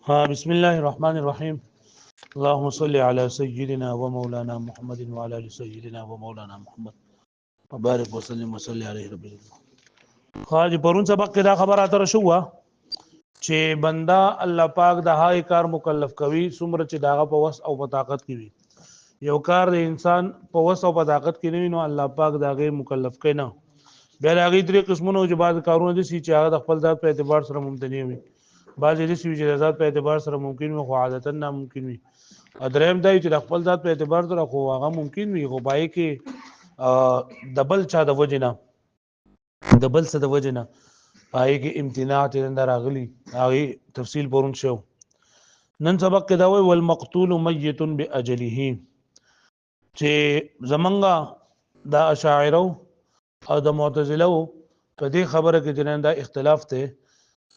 بسم الله الرحمن الرحيم. اللهم صل على سيدنا ومولانا محمد وعلى ال سيدنا ومولانا محمد وبارك وسلم وصل عليه رب العالمين. خاج پرون سبق کې دا خبره اتر شو چې بندا الله پاک د هاي کار مکلف کوي څومره چې داغه په وس او په طاقت کې وي. یو کار د انسان په وس او په طاقت کې نه وي نو الله پاک داغه مکلف کوي نه. بیا هغه درې قسمونه چې بعض کارونه دي چې هغه د خپل ذات په اعتبار سره ممتنع وي. بعض دې چې د ذات په اعتبار سره ممکن وي خو عادتا ناممکن وي. ادریم دی چې د خپل ذات په اعتبار سره خو هغه ممکن وي خو پای کې دبل چا د وجنه دبل څه د وجنه پای کې امتناع ترند راغلي هغه تفصیل پرون شو. نن سبق کې دا وی والمقتول میت باجله چې زمنګا دا اشاعره او د معتزله په دې خبره کې جنان دا اختلاف ته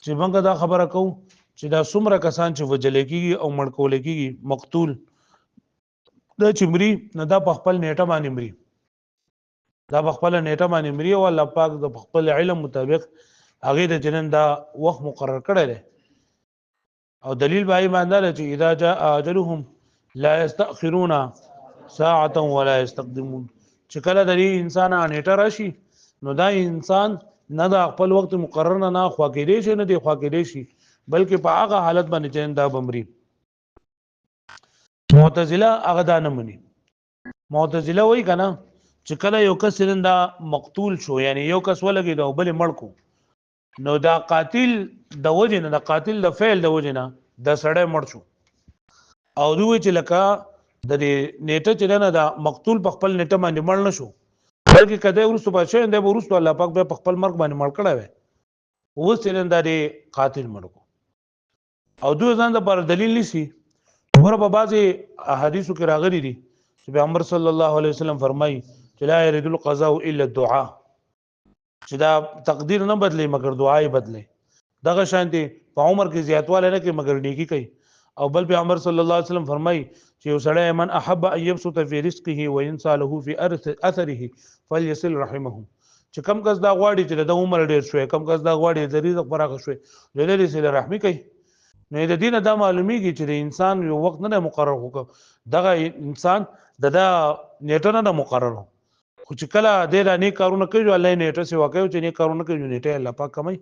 چې موږ دا خبره کوو چې دا څومره کسان چې وجل کېږي او مړ کول کېږي مقتول دا چې مري نه دا په خپل نیټه باندې مري دا په خپل نیټه باندې مري او الله پاک د خپل علم مطابق هغه د جنن دا وخت مقرر کړی دی او دلیل باندې باندې چې اذا جاء اجلهم لا يستأخرون ساعه ولا يستقدمون چې کله د انسان نیټه راشي نو دا انسان نه دا خپل وخت مقرر نه خوا کېدی شي نه دی خوا کېدی شي بلکې په هغه حالت باندې چې دا بمري. معتزله هغه دا نه مني. معتزله وایي کنه چې کله یو کس دا مقتول شو یعنی یو کس ولګي دا بل مړ کو نو دا قاتل د وجه نه د قاتل د فعل د وجه نه د سړی مړ شو او دوی چې لکه د نیټه چې نه دا مقتول په خپل نیټه باندې مړ نه شو بلکې کده ورسو بچي انده ورسو الله پاک به خپل مرګ باندې مړ کړی وي اوس چلندا دی قاتل مړ کو او دوی ځان د پر دلیل نشي ورته په بعضي احادیثو کې راغلي دي چې پیغمبر صلی الله علیه وسلم فرمایي چې لا يريد القضاء الا الدعاء چې دا تقدیر نه بدلي مگر دعا یې بدلي دغه شانتي په عمر کې زیاتواله نه کې مگر نیکی کوي او بل پیغمبر صلی الله علیه وسلم فرمایي چې یو سړی من احب ان يبسط في رزقه وينسى له في اثره فليصل رحمه چې کم کس دا غواړي چې د عمر ډیر شوی کم کس دا غواړي د رزق پراخه شوی لری سره رحمي کوي نو د دین دا معلومیږي چې د انسان یو وخت نه مقرر وکړ دغه انسان د نیټه نه مقرر خو چې کله د نه کارونه کوي الله نیټه سی واقعي چې نه کارونه کوي نیټه الله پاک کمای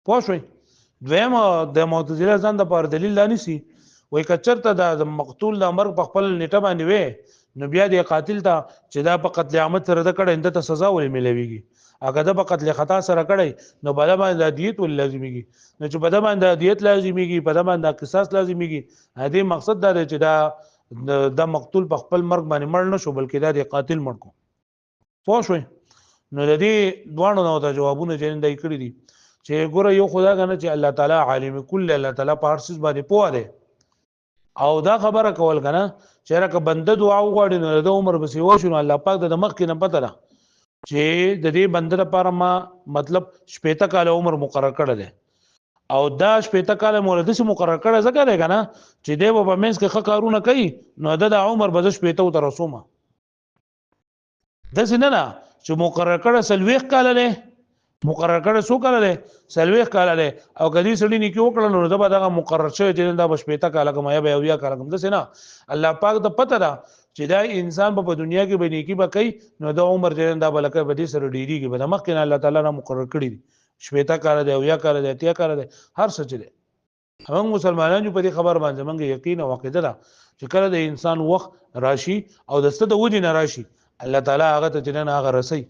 پوه شئ. دویم د معتزله ځان د پر دلیل لانی سي وای کچرته د مقتول د امر په خپل نیټه باندې وي نو بیا د قاتل ته چې دا په قتل عامت سره د کړه انده ته سزا ولې ملويږي اګه د په قتل خطا سره کړي نو بل باندې دیت ول لازميږي نو چې بل باندې دیت لازميږي بل باندې قصاص لازميږي هدي مقصد دا دی چې دا د مقتول په خپل مرګ باندې مړ نه شو بلکې دا د قاتل مړ کو پوه شئ. نو د دې دوانو نو ته جوابونه جوړندای کړی دي چې ګوره یو خدا غنه چې الله تعالی عالم کل الله تعالی په هر څه باندې پوهه ده او دا خبره کول کنه چې راکه بنده دعا وغواړي نو د عمر بس یو شنو الله پاک د مخ کې نه پته ده چې د دې بنده لپاره ما مطلب شپېته کال عمر مقرر کړی دی او دا شپېته کال مولد سي مقرر کړی ځکه دی کنه چې دی په منځ کې ښه کارونه کوي نو د عمر به شپېته تر رسومه داسې نه نه چې مقرر کړی سلويخ کال دی مقرر کړی سو کال دی سلويخ کال دی او کدي سړی نه کې وکړل نو دا به دغه مقرر شوی چې دا شپېته کال کوم یا به اویا کال کوم داسې نه الله پاک ته پته ده چې دا انسان په دنیا کې به نیکی به کوي نو د عمر جن دا بلکې به دې سره ډیریږي به مخکې الله تعالی نه مقرر کړی دي شپېته کال دی اویا کال دی اتیا کال دی هر څه دی. هم مسلمانانو په دې خبر باندې موږ یقین او عقیده ده چې کله د انسان وخت راشي او د ست د وجه نه راشي الله تعالی هغه ته جنن هغه رسي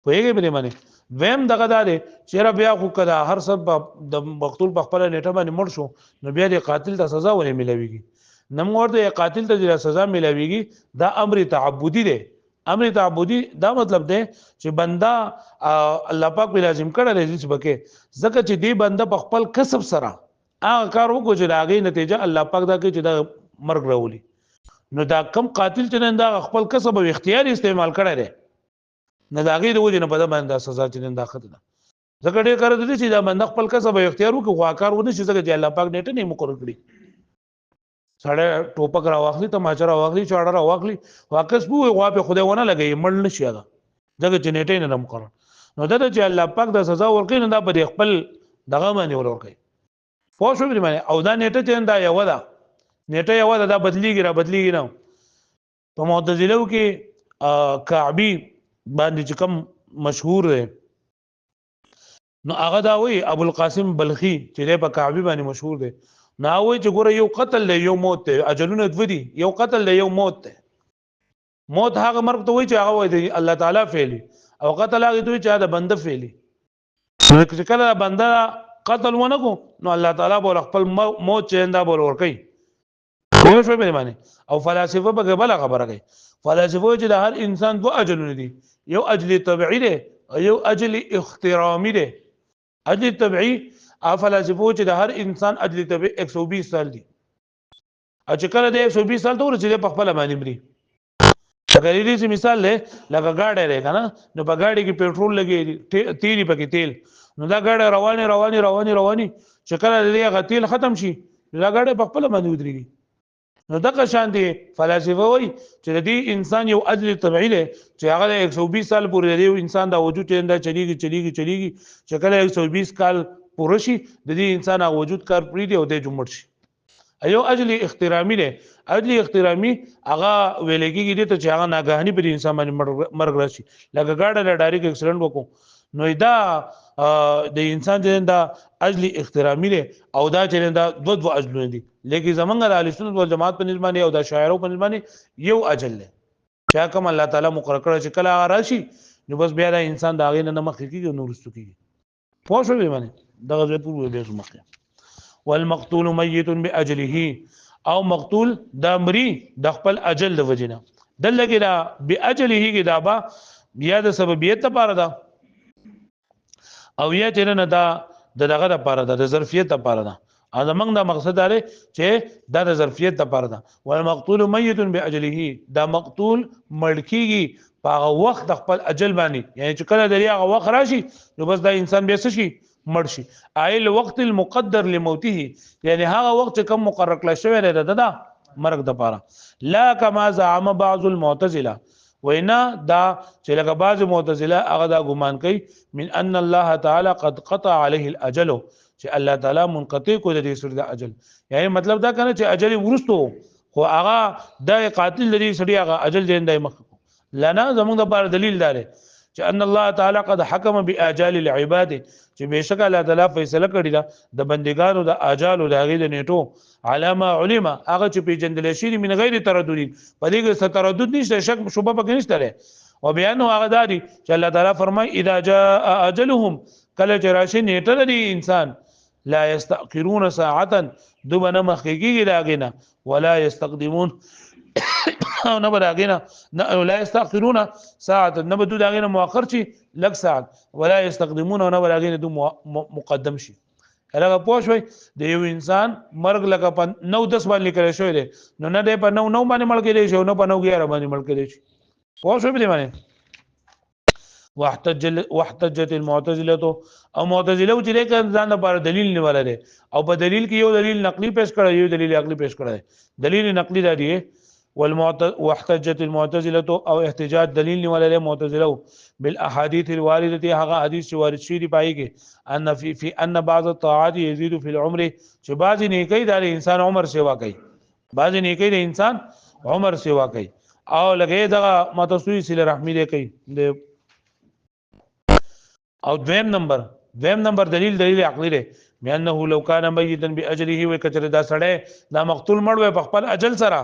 پوهیږي به معنی ویم دغه داده چې را بیا خو کدا هر څه د مقتول په خپل نیټه باندې مړ شو نو بیا د قاتل ته سزا ولې ملويږي نمور د قاتل ته د سزا ملويږي دا امر تعبدي دی. امر تعبدي دا مطلب دی چې بندا الله پاک به لازم کړل چې بکې ځکه چې دی بندا په خپل کسب سره هغه کار وکړي چې دا غي نتیجه الله پاک دا کوي چې دا مرګ راولي نو دا کم قاتل چې نن دا خپل کسب او اختیار استعمال کړی دی نه دا غي د وجه نه په باندې سزا چې نن دا خطه ځکه ډېر کار دي چې دا بندا خپل کسب او اختیار وکړي خو کار ونه شي ځکه چې الله پاک نیټه نه مقرر کړی سړی ټوپک را واخلي تماچه را واخلي چاړه را واخلي واکس بو غوا په خدای ونه لګي مړ نشي هغه ځکه چې نیټه نه مقرر نو دا چې الله پاک د سزا ورکړي نه دا په خپل دغه باندې ورکړي پوه شو به معنی او دا نیټه چې دا یو ده نیټه یو ده دا بدلیږي را بدلیږي نه په معتزله کې کعبی باندې چې کوم مشهور دی نو هغه دا وی ابو القاسم بلخی چې په کعبی باندې مشهور دی نو وی چې ګوره یو قتل دی یو موت دی اجلونه دوه دي یو قتل دی یو موت دی موت هغه مرګ ته وی چې هغه وی دی الله تعالی فعلی او قتل هغه دوی چې دا بنده فعلی نو چې کله بنده قتل ونه کو نو الله تعالی بول خپل موت چې انده بول ور کوي خو شو به معنی او فلسفه به بل خبره کوي فلسفه چې د هر انسان دوه اجلونه دي یو اجل طبيعي دی او یو اجل اخترامي دی اجل طبيعي فلسفه چې د هر انسان اجل طبيعي 120 سال دي او چې کله د 120 سال ته ورسېږي په خپل باندې مري اگر دې مثال له لکه گاډي لري کنه نو په گاډي کې پېټرول لګي تیل پکې تیل نو دا گاډي رواني چې کله دې غتیل ختم شي دا گاډي په خپل باندې ودرېږي نو دغه شان دي فلسفه وایي چې دې انسان یو اجل طبيعي دی چې هغه 120 سال پورې دی انسان دا وجود ته چلیږي چې کله 120 کال پوره شي د دې انسان هغه وجود کار پرې دی او د جمعړ شي ایو اجل اخترامي دی اجل اخترامي هغه ویل کېږي دي چې هغه ناګهاني پر انسان باندې مرګ راشي لکه گاډي له ډایرک اکسیډنټ وکړو نو دا د انسان چې دا اجل اخترامي دی او دا چې دا دوه اجلونه دي لیکن زمونږ د اهل سنت والجماعت په نسبت او د شاعرو په نسبت یو اجل دی چې کوم الله تعالی مقرر کړی چې کله هغه راشي نو بس بیا د انسان د هغې نه مخکې کېږي نو وروسته کېږي پوه شوې معنی دغه ځای پورې بیا مخکې والمقتول میت باجله او مقتول دا مري د خپل اجل د وجنه دلته دا باجله کې دا با بیا د سببیت لپاره ده او یا چې نه دا دغه لپاره ده د ظرفیت لپاره ده ا زمنګ دا مقصد دی چې دا د ظرفیت لپاره ده والمقتول میت باجله دا مقتول مړکیږي په هغه وخت د خپل اجل باندې یعنی چې کله د هغه وخت راشي نو بس دا انسان بیا شي مړ شي ایل وقت المقدر لموته یعنی هغه وخت کوم مقرر کړل شوی دی دا مرګ د پاره لا کما زعم بعض المعتزله وینا دا چې لکه بعض معتزله هغه دا ګمان کوي من ان الله تعالی قد قطع عليه الاجل چې الله تعالی منقطع کو د دې سره د اجل یعنی مطلب دا کنه چې اجل ورستو خو هغه د قاتل لري سړي هغه اجل دې اندای مخ لنا زموږ د بار دلیل دار چې ان الله تعالی قد حكم باجال العباد چې بشک الله تعالی فیصله کړی دا د بندګانو د اجال او د غیر نیټو علامه علما هغه چې پیجندل شي من غیر تردد په دې کې تردد نشته شک شوبه پکې نشته لري او بیان هغه داري چې الله تعالی فرمای اذا جاء اجلهم کله چې راشي نیټه لري انسان لا يستأخرون ساعه دوبنه مخکېږي راغینه ولا يستقدمون او نه براغینه لا يستأخرون ساعه نه بدو داغینه مؤخر شي لږ ساعت ولا يستقدمون او نه براغینه دو مقدم شي هغه پوه شوي د یو انسان مرګ لکه په 9-10 باندې کړی شوی دی نو نه دی په 9 باندې مړ کېدی شي نو په 9-11 باندې مړ کېدی شي پوه شوي په دې باندې واحتجت المعتزله او معتزله چې لیکن ځان لپاره دلیل نیول لري او په دلیل کې یو دلیل نقلی پیش کړی یو دلیل عقلی پیش کړی دلیل نقلی دا دی واحتجت المعتزله او احتجاج دلیل نیول لري معتزله بالاحاديث الوارده هغه حدیث چې وارد شوی دی پای کې ان ان بعض الطاعات يزيد في العمر چې بعض نیکی د انسان عمر سیوا کوي بعض نیکی د انسان عمر سیوا کوي او لګي دا متسوی سله رحمی دی کوي او دویم نمبر دلیل عقلی دی مانه لو کان میتا باجله وکثر دا سړی دا مقتول مړ وي په خپل اجل سره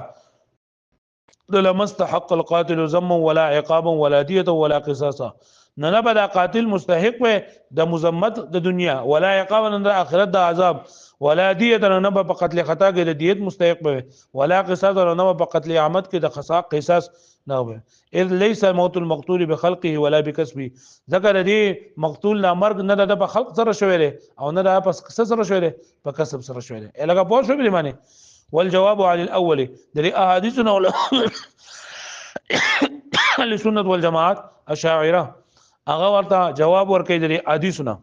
لمستحق القاتل ذما ولا عقابا ولا ديه ولا قصاصا نه بدا قاتل مستحق وي د مذمت د دنیا ولا عقابا د اخرت د عذاب ولا ديه نه په قتل خطا کې د دیت مستحق وي ولا قصاص نه په قتل عمد کې د قصاص نه وي اذ ليس موت المقتول بخلقه ولا بكسبه ذکر دي مقتول لا مرګ نه د په خلق سره شوی دی او نه د په قصاص سره شوی دی په کسب سره شوی دی الګه پوه شو به معنی والجواب على الاول د احاديثنا السنه والجماعت اشاعره هغه ورته جواب ورکړي د احاديثنا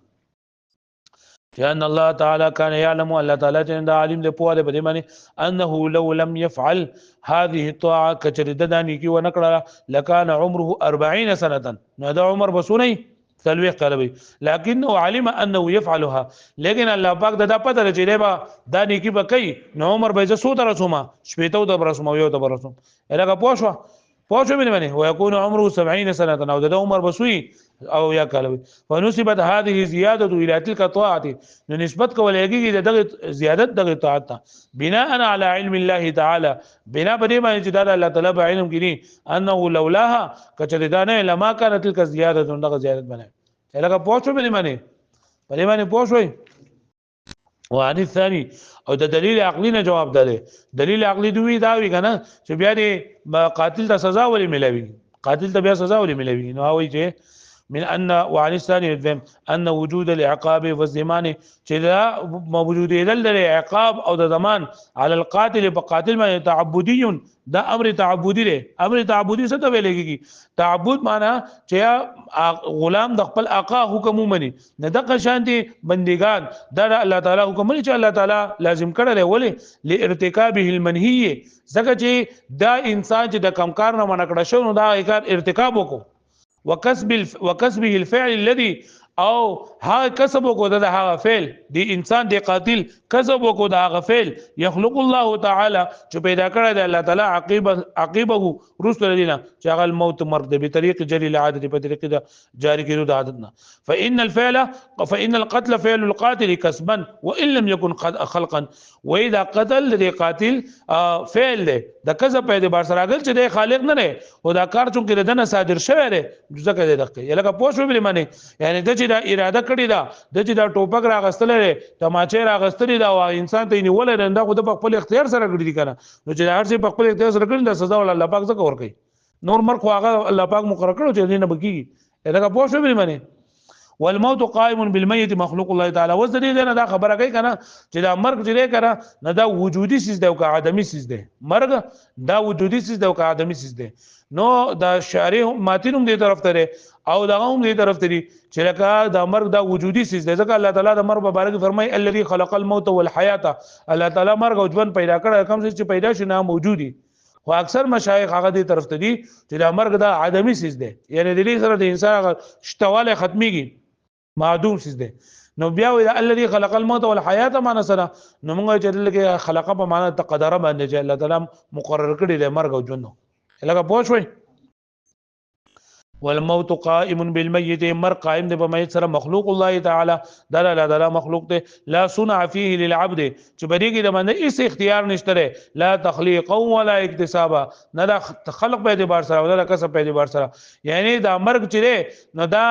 لأن الله تعالى كان يعلم الله تعالى عند عالم له پوهه به معنی انه لو لم يفعل هذه الطاعه كجردداني کی ونکړه لكان عمره 40 سنه نو دا عمر بسونی سلويخ کلوي لكنه علم انه يفعلها لیکن الله پاک دا پته لري چې با دا نیکی به کوي نو عمر به زه 100 درسومه شپېته د برسومه یو د برسوم الګه پوښو باندې ويكون عمره 70 سنه او د عمر بسوي او یا کلوي فنسبت هذه زياده الى تلك الطاعه نسبت کولېږي دغه زیادت دغه طاعت بناء على علم الله تعالى بنا په دې باندې چې دا الله تعالی په علم کې دي انه لولاها کچره دا نه لما كانت تلك زياده دغه زیادت باندې الګه پوښو باندې پوښوي وعن الثاني او د دلیل عقلی نه جواب ده دلیل عقلی دوی دا وی کنه چې بیا دې قاتل ته سزا ولې ملوي قاتل ته بیا سزا ولې ملوي نو وایي چې من ان وعن الثاني ان وجود العقاب والزمان چې دا موجود دل عقاب او د زمان على القاتل بقاتل ما تعبدي دا امر تعبدي دی امر تعبدي څه ته ویل کېږي تعبد معنا چې غلام د خپل آقا حکم ومني نه د شانتي بندگان دا الله تعالی حکم لري چې الله تعالی لازم کړل ولې لارتکابه المنهي ځکه چې دا انسان چې د کمکار نه منع کړ شو نو دا ارتکاب وکړو وكسبه الفعل الذي او ها کسب کو د هغه فعل دی انسان دی قاتل کسب کو د هغه فعل يخلق الله تعالی چې پیدا کړی دی الله تعالی عقيبه رسل لنا چې هغه الموت مرد به طریق جری العاده په طریق د جاری کېدو د عادت نه فان القتل فعل القاتل كسبا وان لم يكن خلقا واذا قتل دی قاتل فعل دی د کسب په اعتبار سره اگر چې د خالق نه نه او دا کار چون کې دنه صادر شوی دی ځکه دی دغه یلکه پوښو بلی معنی یعنی د چې دا اراده کړی دا د چې دا ټوپک راغستل لري تماچې راغستل دا او انسان ته نیول نه دا خو د خپل اختیار سره کړی دي کنه نو چې هر څه په خپل اختیار سره کړی دا سزا ول الله پاک څخه ور کوي نور مرخ هغه الله پاک مقرر کړو چې نه بکیږي دا پوښو بلی معنی والموت قائم بالميت مخلوق الله تعالی وزدي نه دا خبره کوي کنه چې دا مرګ چې کنه نه دا وجودي سیس دی او که ادمي سیس دی مرګ دا وجودي سیس دی او که ادمي سیس دی نو دا شارع ماتینوم دی طرف ته او دا هم دی طرف ته دي چې لکه دا مرګ دا وجودي سیس دی ځکه الله تعالی د مرګ مبارک فرمای الذي خلق الموت والحیاه الله تعالی مرګ او ژوند پیدا کړ کوم څه چې پیدا شي نه موجودي خو اکثر مشایخ هغه دی طرف ته دي چې دا مرګ دا ادمي سیس دی یعنی د دې سره د انسان شتواله ختميږي معدوم سیس دی نو بیا وی الذي خلق الموت والحیاه معنا سره نو موږ چې دلته خلق په معنا تقدر باندې چې الله تعالی مقرر کړی دی مرګ او ژوند لکه پوښوي والموت قائم بالميت مر قائم دی په میت سره مخلوق الله تعالی دا الله تعالی مخلوق دی لا صنع فيه للعبد چې بریږي د باندې هیڅ اختیار نشته لا تخلیق ولا اکتساب نه دا خلق په اعتبار سره ولا کسب په اعتبار سره یعنی دا مرګ چې نه دا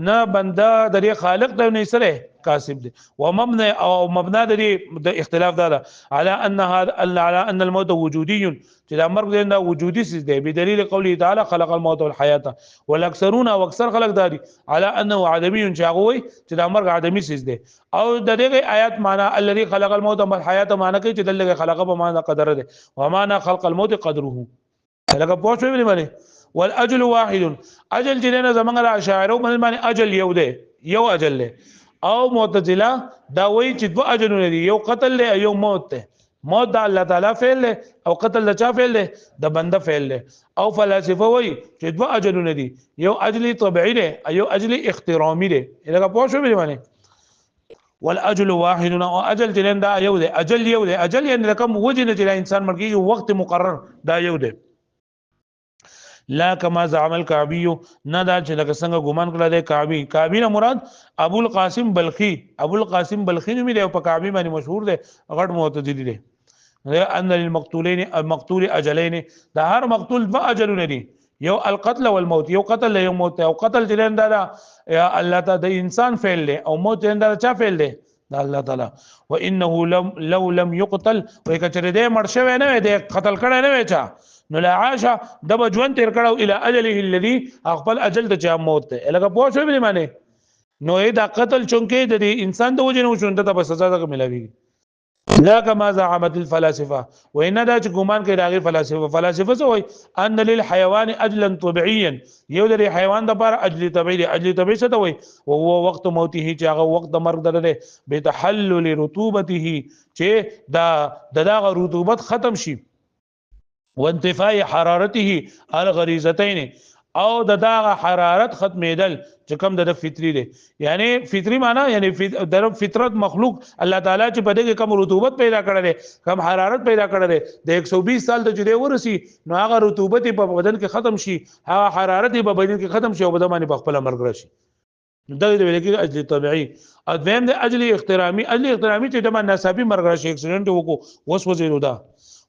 نه بنده د خالق د نه سره کاسب دی ومبنى او مبنى د اختلاف دا على ان هذا على ان الموت وجودي چې دا مرګ دا وجودي سیس دی بدلیل قوله تعالی خلق الموت والحیاه والاکثرون او اکثر خلق داري على انه عدمي چاغوي چې دا مرګ عدمي سیس دی او د دغه آیات معنا الذي خلق الموت والحیاه معنا کوي چې دغه خلق په معنا قدر دی ومعنى خلق الموت قدره لکه پوښتنه ویلې باندې والاجل واحد اجل چې نه زمونږ اشاعره باندې اجل یو دی یو اجل له او معتزله دا وایي چې دوه اجلونه دي یو قتل له یو موت ته موت د الله تعالی فعل له او قتل د چا فعل له د بنده فعل له او فلسفه وایي چې دوه اجلونه دي یو اجل طبيعي له یو اجل اخترامي له لکه پوه شو به معنی والاجل واحد او اجل چې دا یو دی اجل یعنی رقم وجه نه چې انسان مرګي وخت مقرر دا یو دی لا كما زعم الكعبي نه دا چې لکه څنګه ګمان کړل دی کعبي نه مراد ابو القاسم بلخي نوم دی او په کعبي باندې مشهور دی غټ معتزلی دی ان للمقتولين المقتول اجلين دا هر مقتول په اجلونه دي یو القتل والموت یو قتل یو موت او قتل چې دا یا الله تعالی د انسان فعل له او موت چې دا چا فعل له دا الله تعالی وانه لو لم يقتل وکچره دې مرشوي نه دی قتل کړي نه چا نو لا عاش د بجوان تیر کړه الى اجله الذي خپل اجل ته چا موت ته لکه پوه شو به معنی نو دا قتل چونکه د انسان د وجه نه شونته ته سزا ځکه ملوي لا كما زعمت الفلاسفه وان دا چې ګمان کوي راغي فلسفه څه وای ان للحيوان اجلا طبيعيا یو د حیوان د لپاره اجل طبيعي څه ته وای او هو وخت موته چې هغه وخت د مرګ دره به تحلل رطوبته چې دا دغه رطوبت ختم شي وانتفاء حرارته الغريزتين او د دغه حرارت ختمېدل چې کوم د فطری دی یعنی فطری معنی یعنی د فطرت مخلوق الله تعالی چې په دې کوم رطوبت پیدا کړل کم حرارت پیدا کړل د 120 سال د جری ورسی نو هغه رطوبت په بدن کې ختم شي هغه حرارت په بدن کې ختم شي او بدن باندې په خپل مرګ راشي دا د ویل کې اجل طبيعي ادم د اجل احترامي چې د ناسابي مرګ راشي اکسیډنټ وکړو وسوځي دا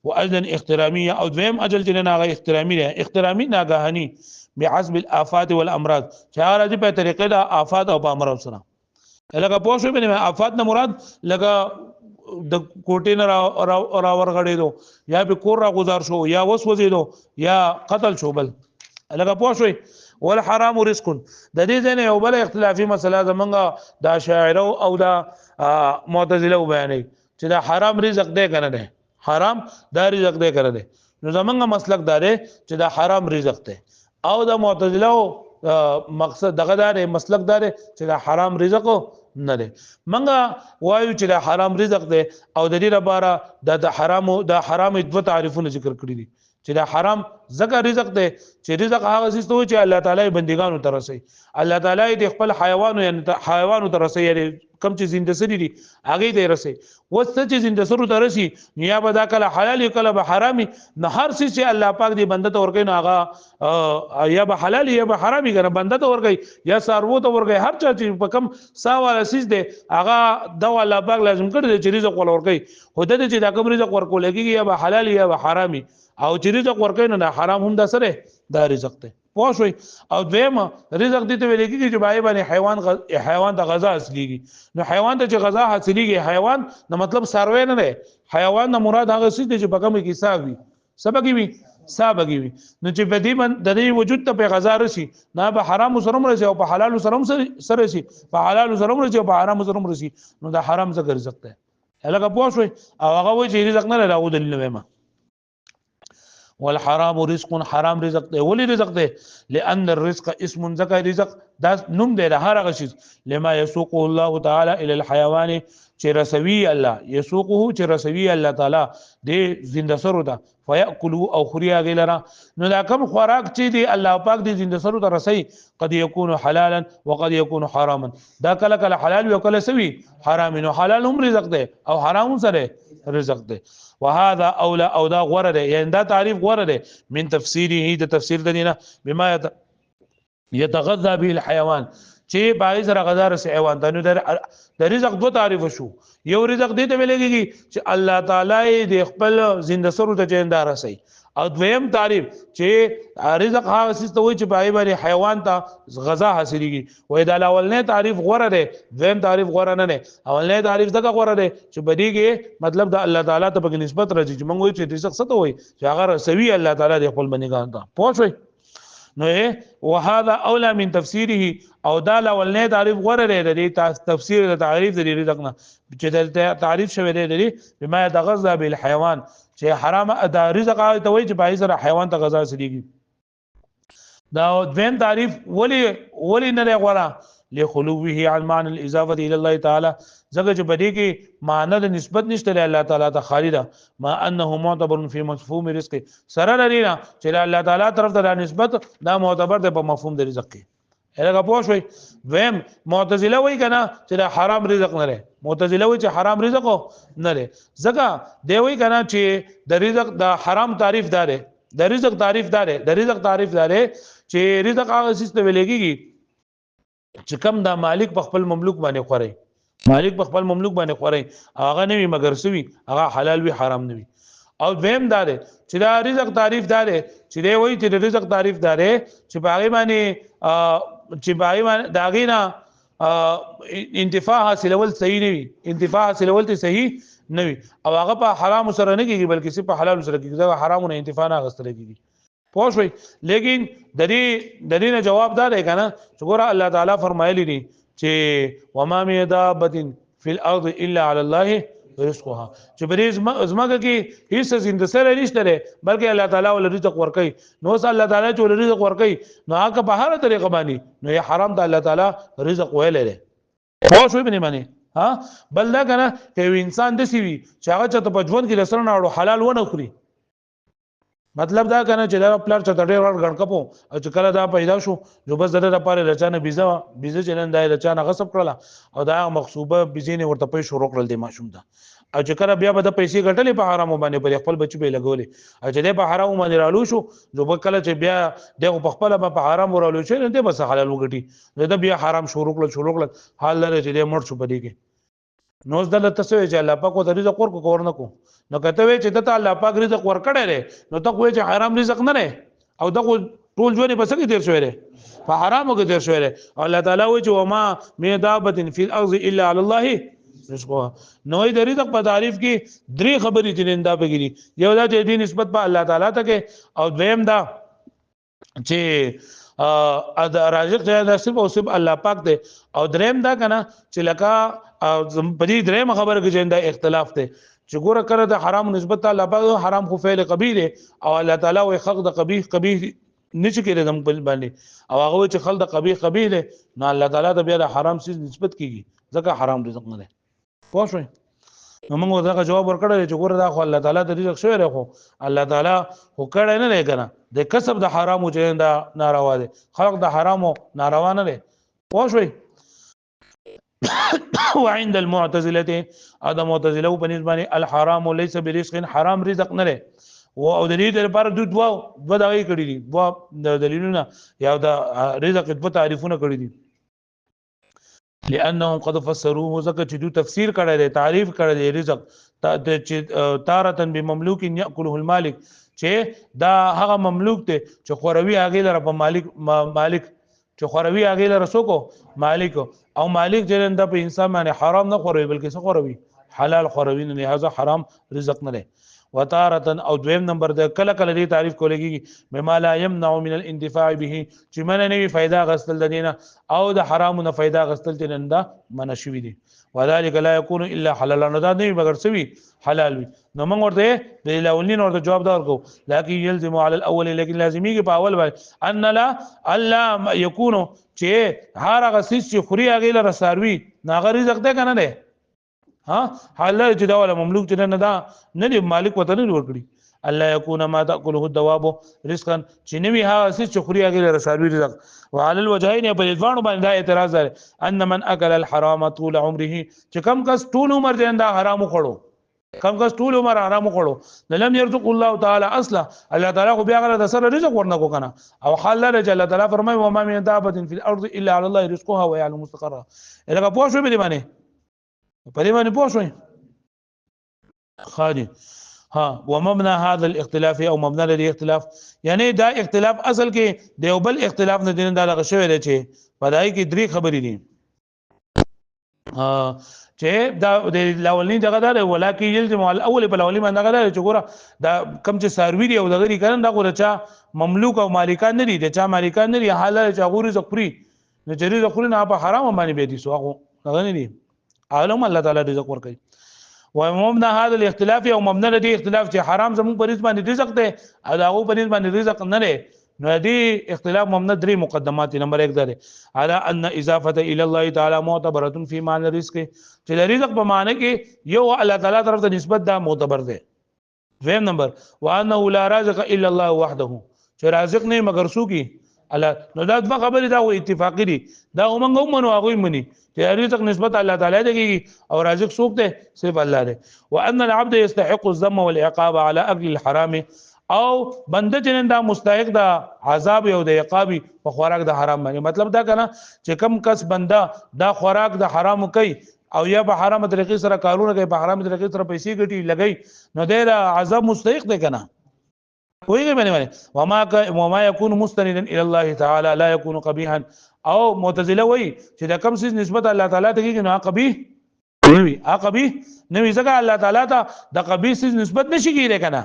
واجل احترامي او دویم اجل چې نه هغه احترامي دی احترامي ناګهاني بعزب الافات والامراض چې هغه راځي په طریقې د آفات او امراض سره لکه پوه شو بنه آفات نه مراد لکه د کوټې نه را ورغړېدو یا به کور را گزار شو یا وسوځېدو یا قتل شو بل لکه پوه شو والحرام رزق د دې ځنه یو بل اختلافي مسله زمونږه د شاعر او د معتزله بیانې چې دا حرام رزق دی کنه دی حرام دا رزق دی کنه دی نو زمونږه مسلک دا دی چې دا حرام رزق دی او د معتزله مقصد دغه دار مسلک دار چې دا حرام رزق نه دی منګه وایو چې دا حرام رزق دی او د دې لپاره د حرام دوه تعریفونه ذکر کړی دي چې دا حرام زکه رزق دی چې رزق هغه څه ته چې الله تعالی بندګانو ته رسي الله تعالی د خپل حیوانو ته رسي یعنی کم چې زنده سری دي هغه ته رسي وسته چې زنده سره ته رسي نیا به دا کله حلال کله به حرامي نه هر څه چې الله پاک دی بنده ته ورګي نو هغه یا به حلال یا به حرامي کنه بنده ته ورګي یا سارو ته ورګي هر چا چې په کم ساواله سیس دی هغه دا الله پاک لازم کړی چې رزق ول ورګي هدا چې دا کوم رزق ورکول کېږي یا به حلال یا به حرامي او چې رزق ورکې نه حرام هم د سره دا رزق ته پوه شوي او دویم رزق دې ته ویل کېږي چې بای باندې حیوان د غذا حاصلېږي نو حیوان ته چې غذا حاصلېږي حیوان نو مطلب سروي نه دی حیوان نه مراد هغه څه چې په کومه کې ساوي سبقي وي سابقي وي نو چې په دې باندې د دې وجود ته په غذا رسي نه به حرام سره رسي او په حلال سره رسي په حلال سره رسي او په حرام سره رسي نو دا حرام څخه رزق ته هغه پوه شوي او هغه وایي چې رزق نه راغو دلیل نه ما والحرام رزق حرام رزق دی ولی رزق دی لان الرزق اسم ذکر رزق دا نوم دی د هر هغه شی لما يسوقه الله تعالی الى الحيوان چې رسوي الله يسوقه چې رسوي الله تعالی د زنده سرو ته فياكلوا او خريا غلرا نو دا کوم خوراک چې دی الله پاک د زنده سرو ته رسي قد يكون حلالا وقد يكون حراما دا کله کله حلال او کله سوي حرام نو حلال هم رزق دی او حرام سره رزق دی وهذا اولى او دا غوره دی یعنی دا تعریف غوره دی من تفسیره د تفسیر د دینه بما يتغذى به الحيوان چې باغی سره غذا رسي حیوان ته نو د رزق دوه تعریف شو یو رزق دې ته ویلېږي چې الله تعالی د خپل زنده سرو ته چیندار رسي او دویم تعریف چې رزق هغه څه ته وایي چې باغی باندې حیوان ته غذا حاصلېږي وای دا اولنې تعریف غوره دی دویم تعریف غوره نه دی اولنې تعریف دغه غوره دی چې بدیږي مطلب د الله تعالی ته په نسبت راځي چې موږ وایو چې رزق څه ته وایي چې هغه رسوي الله تعالی د خپل بندګانو ته پوه شئ نو وهذا اولى من تفسيره او دا اولنې تعریف غوره دی د تفسیر د تعریف د رزق نه چې د تعریف شوی دی بما يتغذى بالحيوان چې حرام دا رزق ته وایي چې بای سره حیوان ته غذا سړيږي دا دویم تعریف ولی نه غوړه لخلوه عن معنى الاضافه الى الله تعالی زګه چې بدی کې معنی د نسبت نشته له الله تعالی ته خالی ده ما انه معتبر في مفهوم رزق سره لرينا چې الله تعالی طرف ته نسبت دا معتبر ده په مفهوم د رزق کې هغه پوه شوي ویم معتزله وایي کنه چې دا حرام رزق نه لري معتزله وایي چې حرام رزق نه لري زګه دی وایي کنه چې د رزق د حرام تعریف دار د رزق تعریف دار د رزق تعریف دار چې رزق هغه څه ته ویلېږي چې کم دا مالک په خپل مملوک باندې خوري مالک په خپل مملوک باندې خوري هغه نه وي مگر سوي هغه حلال وي حرام نه وي او دویم دا دی چې دا رزق تعریف دا دی چې دی وایي چې د رزق تعریف دا دی چې باغی باندې دا غینا انتفاع حاصلول صحیح نه وي انتفاع حاصلول ته صحیح نه وي او هغه په حرام سره نه کیږي بلکې صرف په حلال سره کیږي دا حرام نه انتفاع نه غستل کیږي پوه شئ لیکن د دې نه جواب دا دی کنه چې ګوره الله تعالی فرمایلی دي چې وما من دابه فی الارض الا علی الله رزقها چې بریز ازماګه کې هیڅ زنده سره نشته بلکې الله تعالی ول رزق ورکي نو الله تعالی چې ول رزق ورکي نو هغه په هر طریقه باندې نو یې حرام د الله تعالی رزق ویل لري خو شوي بني معنی ها بل دا کنه چې انسان د سی وي چې هغه ته په ژوند کې لسر نه اړو حلال ونه خوري مطلب دا کنه چې دا پلار چې ډېر ور غړکپو او چې کله دا پیدا شو جو بس دغه لپاره رچانه بيزه چنن دا رچانه غصب کړله او دا مخصوبه بيزینه ورته په شروع کړل دی ماشوم دا او چې کله بیا به د پیسې ګټلې په حرام باندې پر خپل بچي به لګولې او چې په حرام باندې رالو شو جو به کله چې بیا دغه په خپل په حرام ورالو شي نه به حلال وګټي دا بیا حرام شروع کړل حال لري چې دې مړ شو پدې کې نو ځل تاسو چې الله پاک او رزق ورکو کور نه کو نو کته وی چې ته الله پاک رزق ورکړی لري نو ته کوی چې حرام رزق نه لري او دا ټول ژوند په څه کې تیر شوی لري په حرامو کې تیر شوی لري الله تعالی وی چې وما من دابه فی الارض الا علی الله رزقها نو د رزق په تعریف کې درې خبرې چې نندا بګری یو دا چې دې نسبت په الله تعالی ته کې او دویم دا چې دا رازق دا صرف او صرف الله پاک دی او دریم دا کنه چې لکه په دې دریم خبره کې چې دا اختلاف دی چې ګوره کړه د حرام نسبت الله پاک حرام خو فعل قبیح دی او الله تعالی وي خلق د قبیح نشي کېږي د بل باندې او هغه چې خلق د قبیح دی نو الله تعالی ته بیا د حرام سیز نسبت کیږي ځکه حرام رزق نه دی پوه شئ نو موږ دا جواب ورکړل چې ګوره دا خو الله تعالی د رزق شوی راخو الله تعالی هو کړه نه لري کنه د کسب د حرامو چې دا ناروا دي خلق د حرامو ناروا نه دي پوه شئ وعند المعتزله ادم معتزله په نسبت الحرام ليس برزق حرام رزق نه لري او د دې لپاره دوه دغه کړی دي دوه دلیلونه یا د رزق په تعریفونه کړی دي لانهم قد فسروه زکه چې دو تفسیر کړی دی تعریف کړی دی رزق تارتن بمملوک یاکله المالک چې دا هغه مملوک ته چې خوروي هغه لره په مالک چې خوروي هغه لره سوکو مالک او مالک چې د په انسان باندې حرام نه خوروي بلکې څه خوروي حلال خوروي نه لہذا حرام رزق نه دی وتارتن او دویم نمبر د کله کله دی تعریف کولېږي بما لا يمنع من الانتفاع به چې من نه وي फायदा غستل د دینه او د حرام نه फायदा غستل تنن دا منشوي دي وذلك لا يكون الا حلالا نه دا نه مگر سوي حلال وي نو موږ ورته د الاولین ورته جواب دا ورکو لکه يلزم على الاول لیکن لازمي کې په اول باندې ان لا الله يكون چې هر هغه چې خوري هغه لره ساروي ناغه رزق ده کنه ده ها حال چې دا ولا مملوک چې نه دا نه دی مالک وته نه ورکړي الله يكون ما تاكله الدواب رزقا چې نوی ها چې خوري هغه رسالوي رزق وعلى الوجهين په ځوانو باندې اعتراض لري ان من اكل الحرام طول عمره چې کم کس ټول عمر دې دا حرام خوړو کم کس ټول عمر حرام خوړو لم يرزق الله تعالی اصلا الله تعالی خو بیا غره د سره رزق ورنکو کنه او حال لري چې الله تعالی فرمایي وما من دابه في الارض الا على الله رزقها ويعلم مستقرها اله په پوښتنه به باندې په دې باندې پوه شئ خالي ها ومبنى هذا الاختلاف او مبنى الذي اختلاف یعنی دا اختلاف اصل کې دیوبل اختلاف نه دین دا لغه شوی دی چې پدای کې درې خبرې دي چې دا د لاولنی دغه دا ولکه یلزم الاول په الاولي باندې دغه چې ګوره دا کم چې ساروی دی او دغه لري کنه دا ګوره چا مملوک او مالکان نه دي د چا مالکان نه دي حاله چې غوري زخري نه چری زخري نه په حرام باندې به دي سو هغه دغه نه دي عالم الله تعالی رزق ورکړي ومبنى هذا الاختلاف او مبنى الذي اختلاف چې حرام زمون پر باندې رزق ده او هغه پر باندې رزق نه لري نو دې اختلاف مبنى درې مقدمات نمبر 1 ده على ان اضافه الى الله تعالی معتبره في معنى الرزق چې د رزق په معنی کې یو الله تعالی طرف ته نسبت دا معتبر ده دویم نمبر وانه لا رازق الا الله وحده چې رازق نه مگر سو کی الله نو دا د خبرې دا و اتفاقی دي دا موږ هم منو هغه مني چې رزق نسبت الله تعالی دی او رازق څوک دی صرف الله دی وان العبد يستحق الذم والعقاب على اكل الحرام او بنده چې دا مستحق دا عذاب او د عقاب په خوراک د حرام باندې مطلب دا کنه چې کم کس بنده دا خوراک د حرام کوي او یا په حرام طریقې سره کارونه کوي په حرام طریقې سره پیسې ګټي لګي نو دا عذاب مستحق دی کنه کوئی باندې وما يكون مستندا الى الله تعالى لا يكون قبيحا او معتزله وای چې دا کم څه نسبت الله تعالی ته کیږي نو قبیح نوی قبیح نوی ځکه الله تعالی ته د قبیح څه نسبت نشي کیږي کنه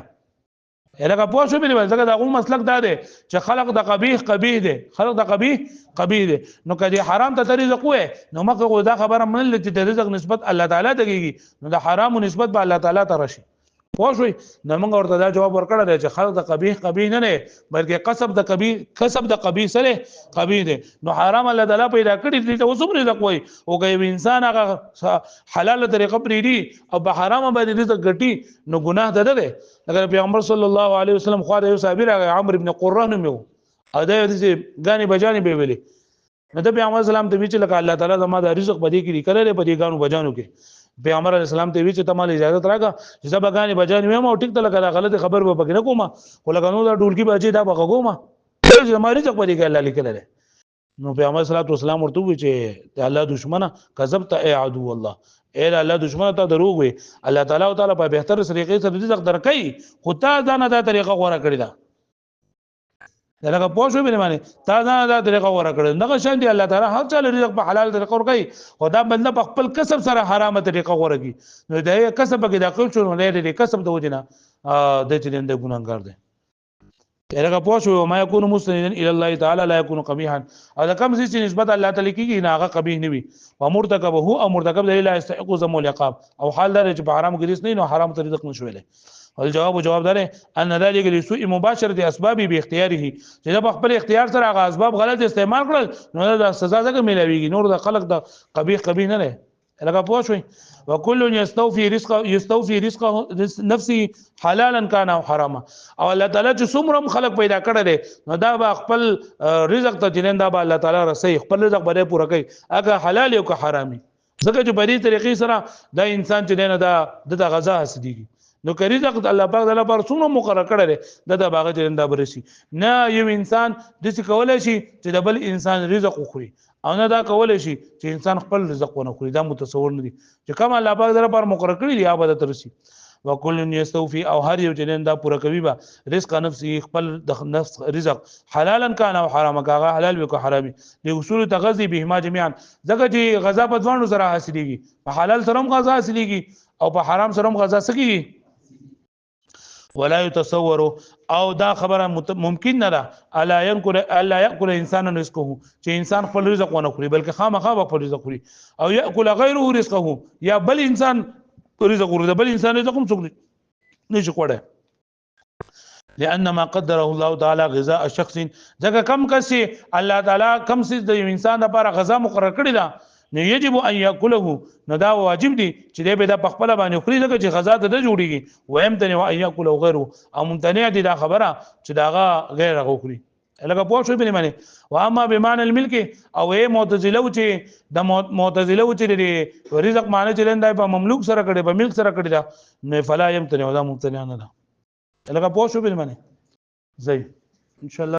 الهغه پوه شو به ځکه دا کوم مسلک دا دی چې خلق د قبیح دی خلق د قبیح دی نو کدي حرام ته رزق وې نو مکه دا خبره من چې د رزق نسبت الله تعالی ته کیږي نو د حرام نسبت به الله تعالی ته راشي پوه شوي نو موږ ورته دا جواب ورکړی دی چې خلق د قبیح نه دی بلکې کسب د قبیح سره قبیح دی نو حرام الله تعالی پیدا کړي دي ته اوس هم رزق وایي او که یو انسان هغه حلاله طریقه پرېږدي او په حرامه باندې رزق ګټي نو ګناه ده دی لکه پیغمبر صلی الله علیه وسلم خوا د یو صحابي راغی عمرو بن قره نوم یې و او دا داسې ګانې بجانې به ویلې نو د پیغمبر اسلام ته وی چې لکه الله تعالی زما د رزق په دې کې لیکلی دی په دې ګانو بجانو کې پیغمبر علیه السلام ته وی چې ته مال اجازه راکړه چې زه به ګانې بجانې ویم او ټیک ته لکه دا غلط خبر به پکې نه کوم خو لکه نو دا ډولکي بچي دا به غږوم چې زما رزق په دې کې الله لیکلی دی نو پیغمبر صلی الله علیه وسلم ورته وی چې د الله دشمنه کذبت ای عدو الله اے الله دشمنه ته دروغ وي الله تعالی په بهتر طریقې سره رزق درکې خو تا ځان دا طریقه غوړه کړی دا دغه پوښو به معنی تا دا طریقه غوړه کړل دغه شان دی الله تعالی هر چا رزق په حلال طریقه ورکړي خدا بنده په خپل کسب سره حرامه طریقه غوړه کی نو دا کسب کې داخل شو نو دې کسب ته ودینه د چې د ګناګار دی دغه پوښو ما يكون مستندا الى الله تعالی لا يكون قبيحا او دا کوم چې نسبت الله تعالی کیږي نه هغه قبیح نه وي او مرتکبه او مرتکب لا يستحق ذم العقاب او حال دا چې په حرام کې نه حرام طریقه نشو ویلې الجواب دار ان ذلك لسوء مباشره اسباب باختياره چې دا په خپل اختیار سره هغه اسباب غلط استعمال کړل نو دا سزا څنګه ملويږي نور د خلق د قبیح نه نه لکه پوه شوي وكل يستوفي رزقه نفسه حلالا كان او حراما او الله تعالی چې څومره خلق پیدا کړل نو دا به خپل رزق ته جننده به الله تعالی رسي خپل رزق به پوره کوي اګه حلال او که حرامي ځکه چې په دې طریقې سره دا انسان چې نه د غذا حاصلېږي نو که رزق الله پاک د لپاره څومره مقرر کړی د باغ جننده برسي نه یو انسان د څه کولای شي چې د بل انسان رزق وخوري او نه دا کولای شي چې انسان خپل رزق ونه خوري دا متصور نه دي چې کوم الله پاک در لپاره مقرر کړی دی هغه به ترسي وکل یستوفي او هر یو جنین دا پوره کوي با رزق نفسي خپل د نفس رزق حلالا کان او حراما کاغه حلال وي کو حرامي د اصول تغذي بهما جميعا ځکه چې غذا په ځوانو سره حاصلېږي په حلال سره هم غذا حاصلېږي او په حرام سره هم غذا سکیږي ولا يتصور او دا خبره ممکن نه ده الا ياكل انسان رزقه چې انسان خپل رزق ونه خوري بلکې خامخا خپل رزق خوري او ياكل غيره رزقه یا بل انسان رزق خوري بل انسان رزق هم څوک نشي کوړه لان ما قدره الله تعالی غذاء شخص ځکه کم کسي الله تعالی کم سي د انسان لپاره غذا مقرر کړی ده نو یجب ان یاکله نو دا واجب دي چې دې به د خپل باندې خوري ځکه چې غذا ته جوړیږي وایم ته ان یاکله غیره او ممتنع دي دا خبره چې داغه غیر غوخري لکه پوه شو به معنی و اما بمعنى الملك او اے معتزله چې د معتزله چې رزق معنی چلندای په مملوک سره کړي په ملک سره کړي دا نه فلا يمتنع دا ممتنع نه ده لکه پوه شو به معنی زي ان شاء الله